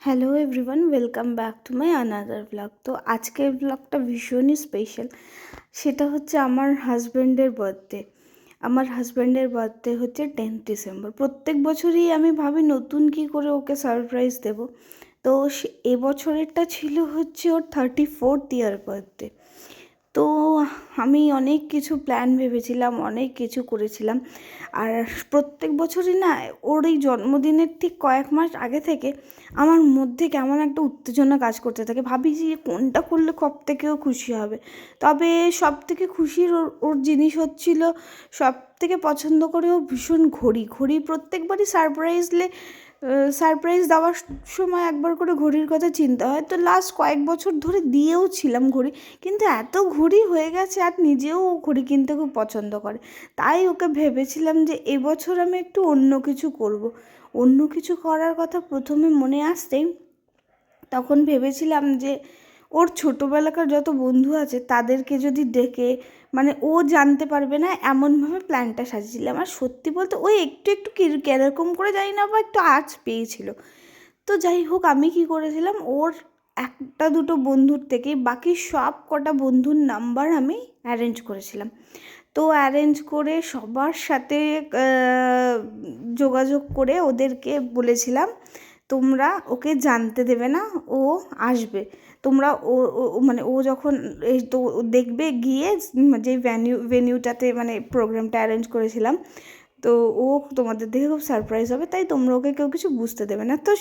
Hello everyone, welcome back to my another blog. তো আজকের ব্লগটা ভীষণই স্পেশাল। সেটা হচ্ছে আমার হাজব্যান্ডের বার্থডে হচ্ছে 10th ডিসেম্বর। প্রত্যেক বছরই আমি ভাবি নতুন কী করে ওকে সারপ্রাইজ দেব। তো এবছরেরটা ছিল হচ্ছে ওর 34th ইয়ার বার্থডে। তো আমি অনেক কিছু প্ল্যান ভেবেছিলাম, অনেক কিছু করেছিলাম। আর প্রত্যেক বছরই না ওর এই জন্মদিনের ঠিক কয়েক মাস আগে থেকে আমার মধ্যে কেমন একটা উত্তেজনা কাজ করতে থাকে। ভাবি যে কোনটা করলে সব থেকেও খুশি হবে। তবে সব থেকে খুশির ওর ওর জিনিস হচ্ছিল, সব থেকে পছন্দ করে ও ভীষণ ঘড়ি প্রত্যেকবারই সারপ্রাইজ দেওয়ার সময় একবার করে ঘড়ির কথা চিন্তা হয়। তো লাস্ট কয়েক বছর ধরে দিয়েও ছিলাম ঘড়ি, কিন্তু এত ঘড়ি হয়ে গেছে আর নিজেও ঘড়ি কিনতে খুব পছন্দ করে। তাই ওকে ভেবেছিলাম যে এবছর আমি একটু অন্য কিছু করব। অন্য কিছু করার কথা প্রথমে মনে আসতেই তখন ভেবেছিলাম যে ওর ছোটোবেলাকার যত বন্ধু আছে তাদেরকে যদি ডেকে, মানে ও জানতে পারবে না এমনভাবে প্ল্যানটা সাজিয়েছিলাম। আর সত্যি বলতে ওই একটু একটু কীরকম করে জানি না বা একটু আঁচ পেয়েছিল। তো যাই হোক, আমি কি করেছিলাম, ওর একটা দুটো বন্ধুর থেকে বাকি সব কটা বন্ধুর নাম্বার আমি অ্যারেঞ্জ করেছিলাম। তো অ্যারেঞ্জ করে সবার সাথে যোগাযোগ করে ওদেরকে বলেছিলাম তোমরা ওকে জানতে দেবে না, ও আসবে। তোমরা মানে ও যখন এই তো দেখবে গিয়ে, যে ভেনিউটাতে মানে প্রোগ্রামটা অ্যারেঞ্জ করেছিলাম, তো ও তোমাদের দেখে খুব সারপ্রাইজ হবে, তাই তোমরা ওকে কেউ কিছু বুঝতে দেবে না। তো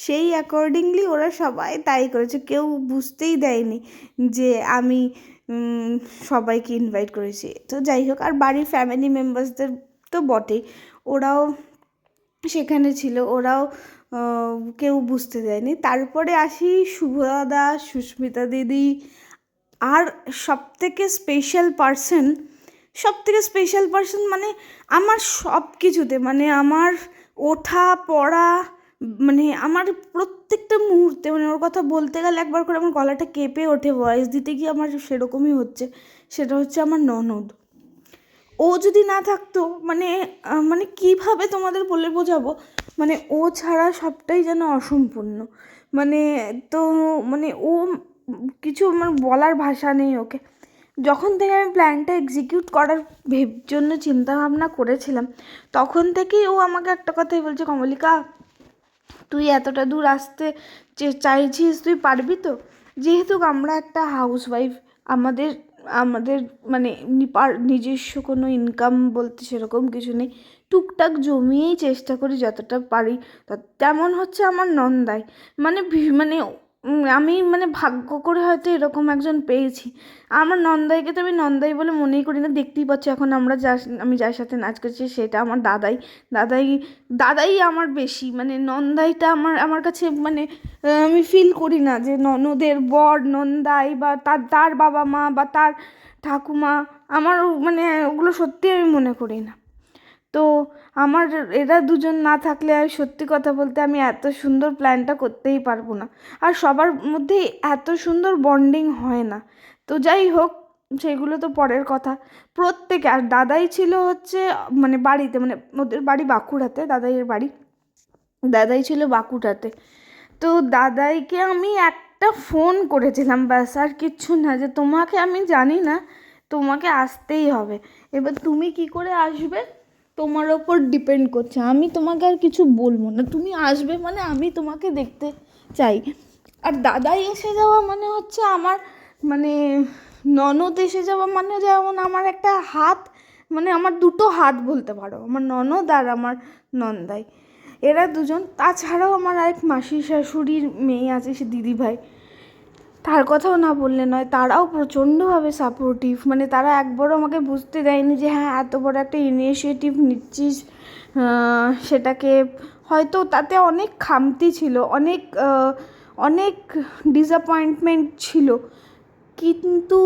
সেই অ্যাকর্ডিংলি ওরা সবাই তাই করেছে, কেউ বুঝতেই দেয়নি যে আমি সবাইকে ইনভাইট করেছি। তো যাই হোক, আর বাড়ির ফ্যামিলি মেম্বার্সদের তো বটেই, ওরাও সেখানে ছিল, ওরাও কেউ বুঝতে দেয়নি। তারপরে আসি শুভ দাদা, সুস্মিতা দিদি, আর সবথেকে স্পেশাল পার্সন মানে আমার সব কিছুতে, মানে আমার ওঠা পড়া, মানে আমার প্রত্যেকটা মুহূর্তে, মানে ওর কথা বলতে গেলে একবার করে আমার গলাটা কেঁপে ওঠে ভয়েস দিতে গিয়ে, আমার সেরকমই হচ্ছে। সেটা হচ্ছে আমার ননদ। ও যদি না থাকতো, মানে কীভাবে তোমাদের বলে বোঝাবো, মানে ও ছাড়া সবটাই যেন অসম্পূর্ণ। মানে তো মানে ও কিছু আমার বলার ভাষা নেই ওকে। যখন থেকে আমি প্ল্যানটা এক্সিকিউট করার জন্য চিন্তাভাবনা করেছিলাম, তখন থেকেই ও আমাকে একটা কথাই বলছে, কমলিকা তুই এতটা দূর আসতে চাইছিস, তুই পারবি তো? যেহেতু আমরা একটা হাউসওয়াইফ, আমাদের আমাদের মানে নিজস্ব কোনো ইনকাম বলতে সেরকম কিছু নেই, টুকটাক জমিয়েই চেষ্টা করি যতটা পারি। তেমন হচ্ছে আমার নন্দাই, মানে আমি মানে ভাগ্য করে হয়তো এরকম একজন পেয়েছি। আমার নন্দাইকে তো আমি নন্দাই বলে মনেই করি না। দেখতেই পাচ্ছি এখন আমি যার সাথে নাচ করছি সেটা আমার দাদাই। দাদাই দাদাই আমার বেশি, মানে নন্দাইটা আমার কাছে মানে আমি ফিল করি না যে ননদের বর নন্দাই বা তার বাবা মা বা তার ঠাকুমা, আমার মানে ওগুলো সত্যি আমি মনে করি না। তো আমার এরা দুজন না থাকলে আর সত্যি কথা বলতে আমি এত সুন্দর প্ল্যানটা করতেই পারবো না। আর সবার মধ্যে এত সুন্দর বন্ডিং হয় না। তো যাই হোক, সেগুলো তো পরের কথা। প্রত্যেকে, আর দাদাই ছিল হচ্ছে মানে বাড়িতে, মানে ওদের বাড়ি বাঁকুড়াতে, দাদাই ছিল বাঁকুড়াতে। তো দাদাইকে আমি একটা ফোন করেছিলাম, ব্যাস, আর কিচ্ছু না, যে তোমাকে আমি জানি না, তোমাকে আসতেই হবে। এবার তুমি কি করে আসবে তোমার ওপর ডিপেন্ড করছে, আমি তোমাকে আর কিছু বলবো না, তুমি আসবে, মানে আমি তোমাকে দেখতে চাই। আর দাদাই এসে যাওয়া মানে হচ্ছে আমার, মানে ননদ এসে যাওয়া মানে যেমন আমার একটা হাত, মানে আমার দুটো হাত বলতে পারো, আমার ননদ আর আমার নন্দাই, এরা দুজন। তাছাড়াও আমার আরেক মাসি শাশুড়ির মেয়ে আছে, সে দিদিভাই, তার কথাও না বললে নয়, তারাও প্রচণ্ডভাবে সাপোর্টিভ। মানে তারা একবারও আমাকে বুঝতে দেয়নি যে হ্যাঁ এত বড় একটা ইনিশিয়েটিভ নিচ্ছিস, সেটাকে হয়তো তাতে অনেক খামতি ছিল, অনেক ডিসঅ্যাপয়েন্টমেন্ট ছিল, কিন্তু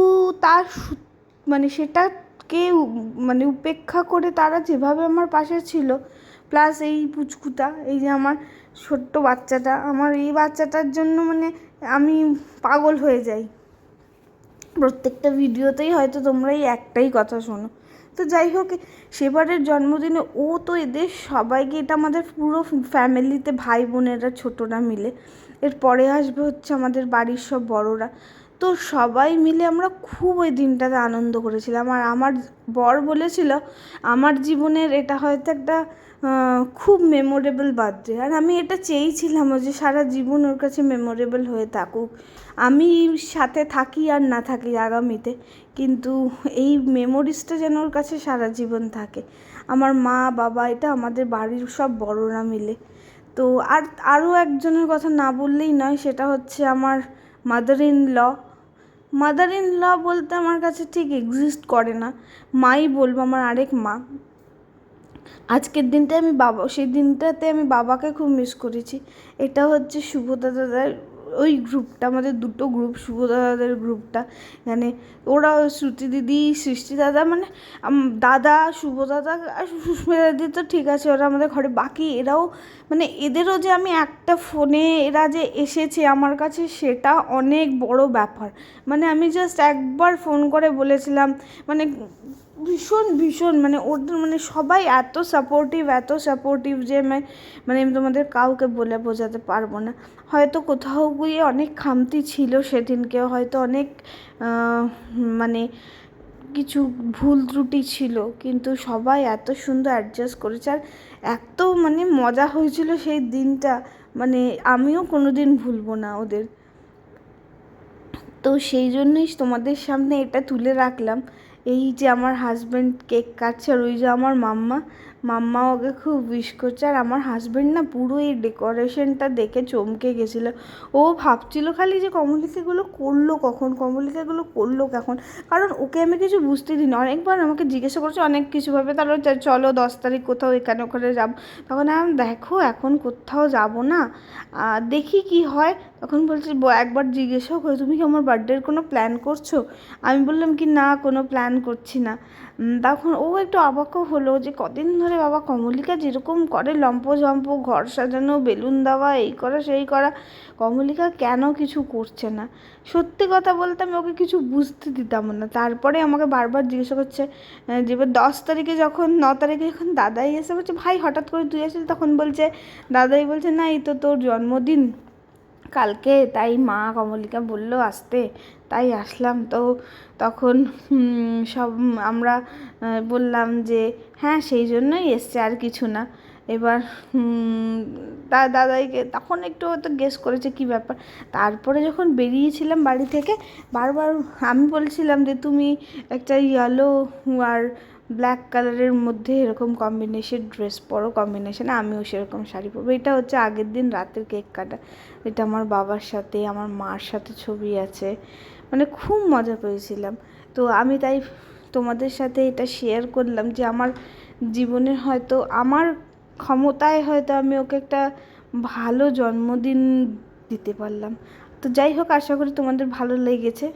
তার মানে সেটাকে মানে উপেক্ষা করে তারা যেভাবে আমার পাশে ছিল, প্লাস এই পুচকুটা, এই যে আমার ছোট্ট বাচ্চাটা, আমার এই বাচ্চাটার জন্য মানে আমি পাগল হয়ে যাই। প্রত্যেকটা ভিডিওতেই হয়তো তোমরা এই একটাই কথা শোনো তো যাই হোক, সেবারের জন্মদিনে ও তো এদের সবাইকে, এটা আমাদের পুরো ফ্যামিলিতে ভাই বোনেরা ছোটরা মিলে, এরপরে আসবে হচ্ছে আমাদের বাড়ির সব বড়রা, তো সবাই মিলে আমরা খুব ওই দিনটাতে আনন্দ করেছিলাম। আর আমার বর বলেছিল আমার জীবনের এটা হয়তো একটা খুব মেমোরেবল বার্থডে, আর আমি এটা চেয়েছিলামও যে সারা জীবন ওর কাছে মেমোরেবল হয়ে থাকুক, আমি সাথে থাকি আর না থাকি আগামীতে, কিন্তু এই মেমোরিজটা যেন ওর কাছে সারা জীবন থাকে। আমার মা বাবা, এটা আমাদের বাড়ির সব বড়রা মিলে। তো আর আরও একজনের কথা না বললেই নয়, সেটা হচ্ছে আমার mother in law. Mother in law বলতে আমার কাছে ঠিক এক্সিস্ট করে না, মাই বলবো, আমার আরেক মা। আজকের দিনটায় সেই দিনটাতে আমি বাবাকে খুব মিস করেছি। এটা হচ্ছে শুভদা দাদার ওই গ্রুপটা, আমাদের দুটো গ্রুপ, শুভদা দাদার গ্রুপটা, মানে ওরা শ্রুতি দিদি, সৃষ্টি দাদা, মানে দাদা, শুভ দাদা আর সুস্মিতা দিদি তো ঠিক আছে, ওরা আমাদের ঘরে, বাকি এরাও, মানে এদেরও যে আমি একটা ফোনে এরা যে এসেছে আমার কাছে, সেটা অনেক বড় ব্যাপার। মানে আমি জাস্ট একবার ফোন করে বলেছিলাম, মানে ভীষণ ভীষণ, মানে ওদের মানে সবাই এত সাপোর্টিভ যে মানে আমি তোমাদের কাউকে বলে বোঝাতে পারবো না। হয়তো কোথাও গিয়ে অনেক খামতি ছিল সেদিনকে, হয়তো অনেক মানে কিছু ভুল ত্রুটি ছিল, কিন্তু সবাই এত সুন্দর অ্যাডজাস্ট করেছে, আর এত মানে মজা হয়েছিল সেই দিনটা, মানে আমিও কোনো দিন ভুলবো না ওদের। তো সেই জন্যই তোমাদের সামনে এটা তুলে রাখলাম, এই যে আমার হাজব্যান্ড কেক কাটছে, আর ওই যে আমার মাম্মা ওকে খুব উইশ করছে। আর আমার হাজব্যান্ড না পুরো এই ডেকোরেশনটা দেখে চমকে গেছিলো, ও ভাবছিল খালি যে কমলিকাগুলো করলো কখন, কারণ ওকে আমি কিছু বুঝতে দিই না, অনেকবার আমাকে জিজ্ঞাসা করছে অনেক কিছুভাবে, তারপর চলো 10 তারিখ কোথাও এখানে ওখানে যাবো, তখন আমি দেখো এখন কোথাও যাবো না, দেখি কি হয়। তখন বলছি, একবার জিজ্ঞেসও করে তুমি কি আমার বার্থডের কোনো প্ল্যান করছো? আমি বললাম কি না, কোনো প্ল্যান করছি না। তখন ও একটু অবাকও হলো যে কদিন ধরে বাবা কমলিকা যেরকম করে লম্পঝম্প, ঘর সাজানো, বেলুন দেওয়া, এই করা সেই করা, কমলিকা কেন কিছু করছে না। সত্যি কথা বলতে আমি ওকে কিছু বুঝতে দিতাম না, তারপরে আমাকে বারবার জিজ্ঞাসা করছে যে 10 তারিখে যখন 9 তারিখে যখন দাদাই এসে বলছে ভাই হঠাৎ করে তুই আসলি, তখন বলছে দাদাই বলছে না এই তো তোর জন্মদিন কালকে, তাই মা কমলিকা বললো আসতে, তাই আসলাম। তো তখন সব আমরা বললাম যে হ্যাঁ সেই জন্যই এসছে, আর কিছু না। এবার দাদাইকে তখন একটু হয়তো গেস করেছে কী ব্যাপার। তারপরে যখন বেরিয়েছিলাম বাড়ি থেকে, বারবার আমি বলছিলাম যে তুমি একটা ইয়েলো আর ব্ল্যাক কালারের মধ্যে এরকম কম্বিনেশন ড্রেস পরো, কম্বিনেশনে আমিও সেরকম শাড়ি পরবো। এটা হচ্ছে আগের দিন রাতের কেক কাটা, এটা আমার বাবার সাথে আমার মার সাথে ছবি আছে, মানে খুব মজা পেয়েছিলাম। তো আমি তাই তোমাদের সাথে এটা শেয়ার করলাম যে আমার জীবনের হয়তো আমার ক্ষমতায় হয়তো আমি ওকে একটা ভালো জন্মদিন দিতে পারলাম। তো যাই হোক, আশা করি তোমাদের ভালো লেগেছে।